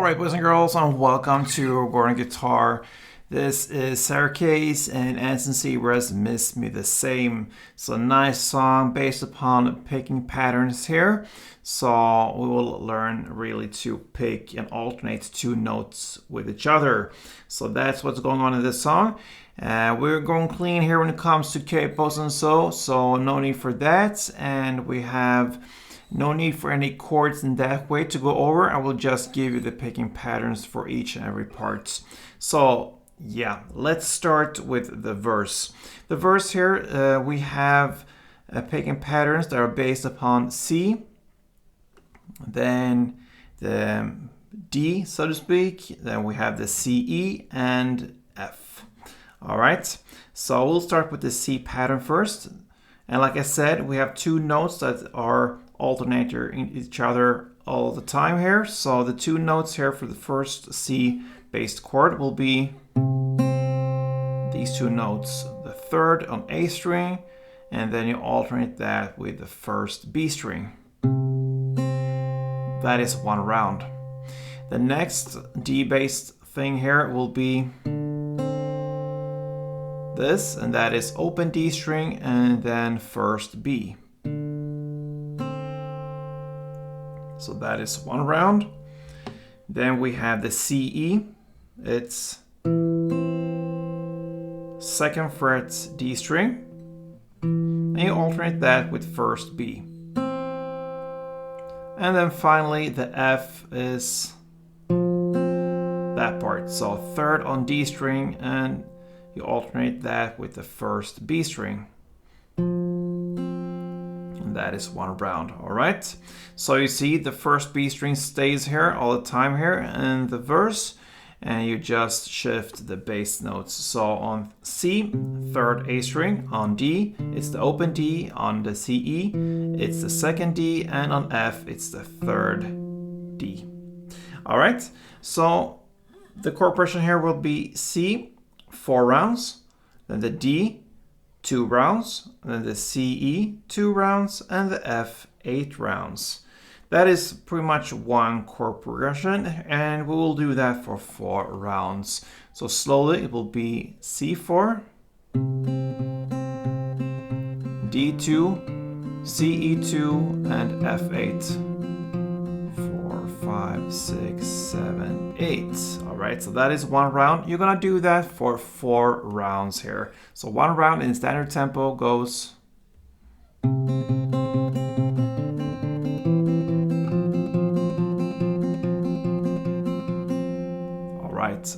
Alright, boys and girls, and welcome to Gordon Guitar. This is Sara KAYS and ANSON SEABRA's Miss Me the Same. It's a nice song based upon picking patterns here. So we will learn really to pick and alternate two notes with each other. So that's what's going on in this song. We're going clean here when it comes to capos and so no need for that. And we have no need for any chords in that way to go over. I will just give you the picking patterns for each and every part. So yeah, let's start with the verse. The verse here, we have picking patterns that are based upon C, then the D, so to speak, then we have the CE and F. All right, so we'll start with the C pattern first. And like I said, we have two notes that are alternating each other all the time here. So the two notes here for the first C based chord will be these two notes, the third on A string, and then you alternate that with the first B string. That is one round. The next D based thing here will be this, and that is open D string and then first B. So that is one round. Then we have the CE. It's second fret D string, and you alternate that with first B. And then finally the F is that part. So third on D string, and you alternate that with the first B string. And that is one round. All right. So you see the first B string stays here all the time here in the verse, and you just shift the bass notes. So on C, third A string. On D, it's the open D. On the CE, it's the second D. And on F, it's the third D. All right. So the chord progression here will be C, 4 rounds, then the D, 2 rounds, and then the CE, 2 rounds, and the F, 8 rounds. That is pretty much one chord progression, and we will do that for 4 rounds. So slowly it will be C4, D2, CE2, and F8. 4, 5, 6, 7, 8. All right, so that is one round. You're gonna do that for 4 rounds here. So one round in standard tempo goes.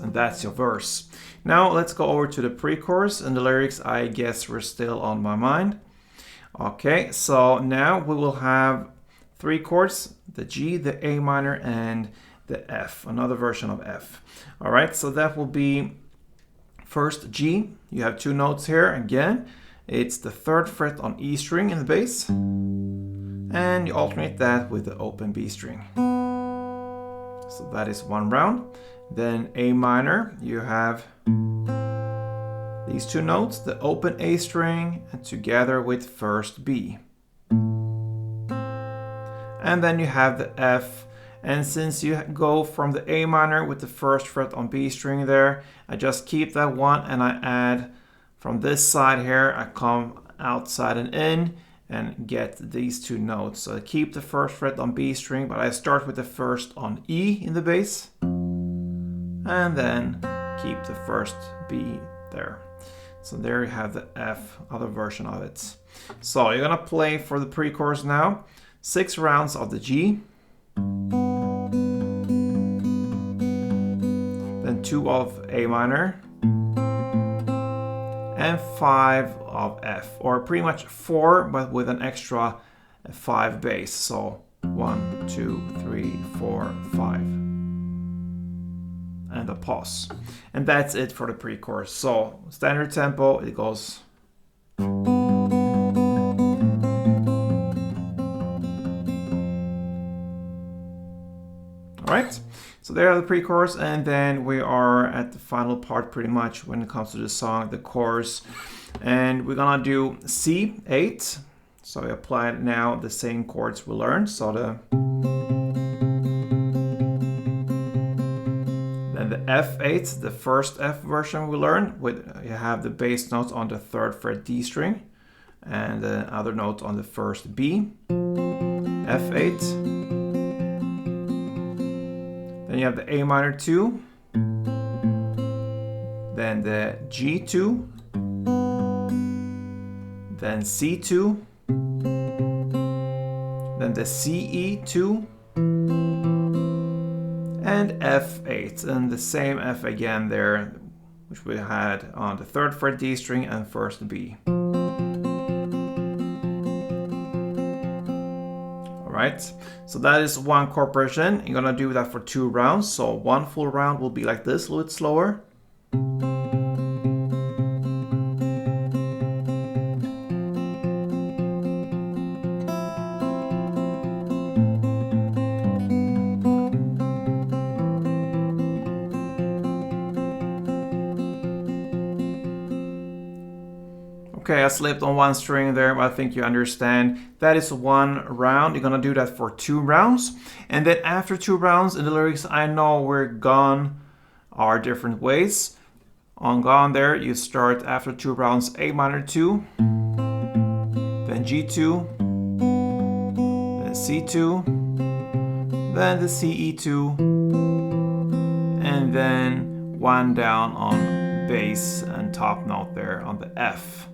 And that's your verse. Now let's go over to the pre-chorus, and the lyrics I guess were still on my mind. Okay, so now we will have 3 chords, the G, the A minor, and the F, another version of F. All right, so that will be first G. You have 2 notes here again. It's the 3rd fret on E string in the bass, and you alternate that with the open B string. So that is one round. Then A minor, you have these 2 notes, the open A string, and together with first B. And then you have the F, and since you go from the A minor with the 1st fret on B string there, I just keep that one and I add from this side here, I come outside and in and get these 2 notes. So I keep the 1st fret on B string, but I start with the 1st on E in the bass, and then keep the first B there. So there you have the F, other version of it. So you're gonna play for the pre-chorus now. 6 rounds of the G, then 2 of A minor, and 5 of F, or pretty much 4, but with an extra 5 bass. So 1, 2, 3, 4, 5. And a pause. And that's it for the pre-chorus. So standard tempo, it goes. All right, so there are the pre-chorus, and then we are at the final part pretty much when it comes to the song, the chorus. And we're gonna do C8. So we apply now the same chords we learned. So the F8, the first F version we learned, with you have the bass note on the 3rd fret D string and the other note on the 1st B. F8. Then you have the A minor 2, then the G2, then C2, then the CE2, and F8, and the same F again there, which we had on the 3rd fret D string and 1st B. Alright, so that is one chord progression. You're gonna do that for 2 rounds, so one full round will be like this, a little bit slower. Okay, I slipped on one string there, but I think you understand. That is one round. You're gonna do that for 2 rounds. And then after 2 rounds in the lyrics, I know where gone are different ways. On gone there, you start after 2 rounds A minor 2, then G2, then C2, then the CE2, and then 1 down on bass and top note there on the F.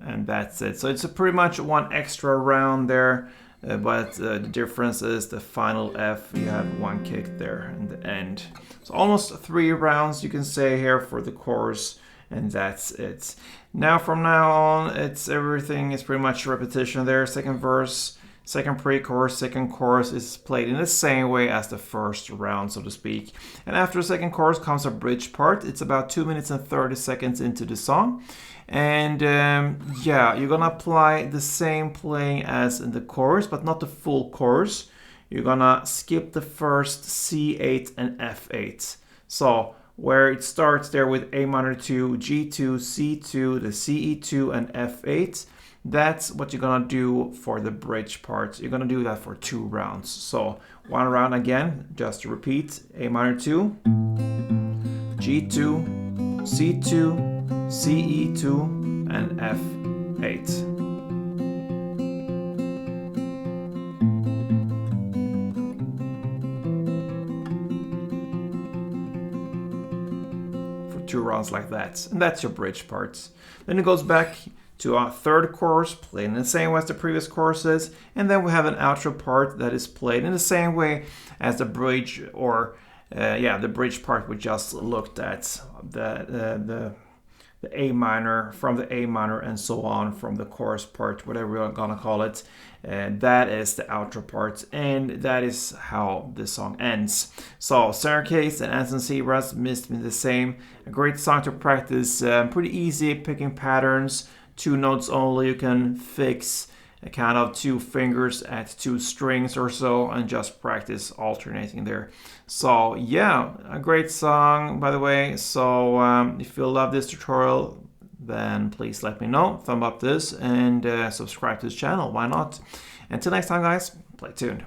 And that's it. So it's pretty much 1 extra round there, but the difference is the final F, you have 1 kick there in the end. So almost 3 rounds you can say here for the chorus, and that's it. Now from now on, everything is pretty much repetition there. Second verse, second pre-chorus, second chorus is played in the same way as the first round, so to speak. And after the second chorus comes a bridge part. It's about 2 minutes and 30 seconds into the song. And yeah, you're gonna apply the same playing as in the chorus, but not the full chorus. You're gonna skip the first C8 and F8. So where it starts there with A minor 2, G2, C2, the CE2 and F8, that's what you're gonna do for the bridge part. You're gonna do that for 2 rounds. So 1 round again, just to repeat, A minor 2, G2, C2, CE2 and F8. For 2 rounds like that. And that's your bridge parts. Then it goes back to our third chorus, played in the same way as the previous choruses, and then we have an outro part that is played in the same way as the bridge, or the bridge part we just looked at, the A minor, from the A minor and so on, from the chorus part, whatever we're gonna call it. And that is the outro part, and that is how the song ends. So Sara KAYS and ANSON SEABRA, Missed Me the Same. A great song to practice, pretty easy, picking patterns, 2 notes only. You can fix a kind of 2 fingers at 2 strings or so and just practice alternating there. So yeah, a great song, by the way. So if you love this tutorial, then please let me know, thumb up this, and subscribe to this channel. Why not? Until next time, guys, play tuned.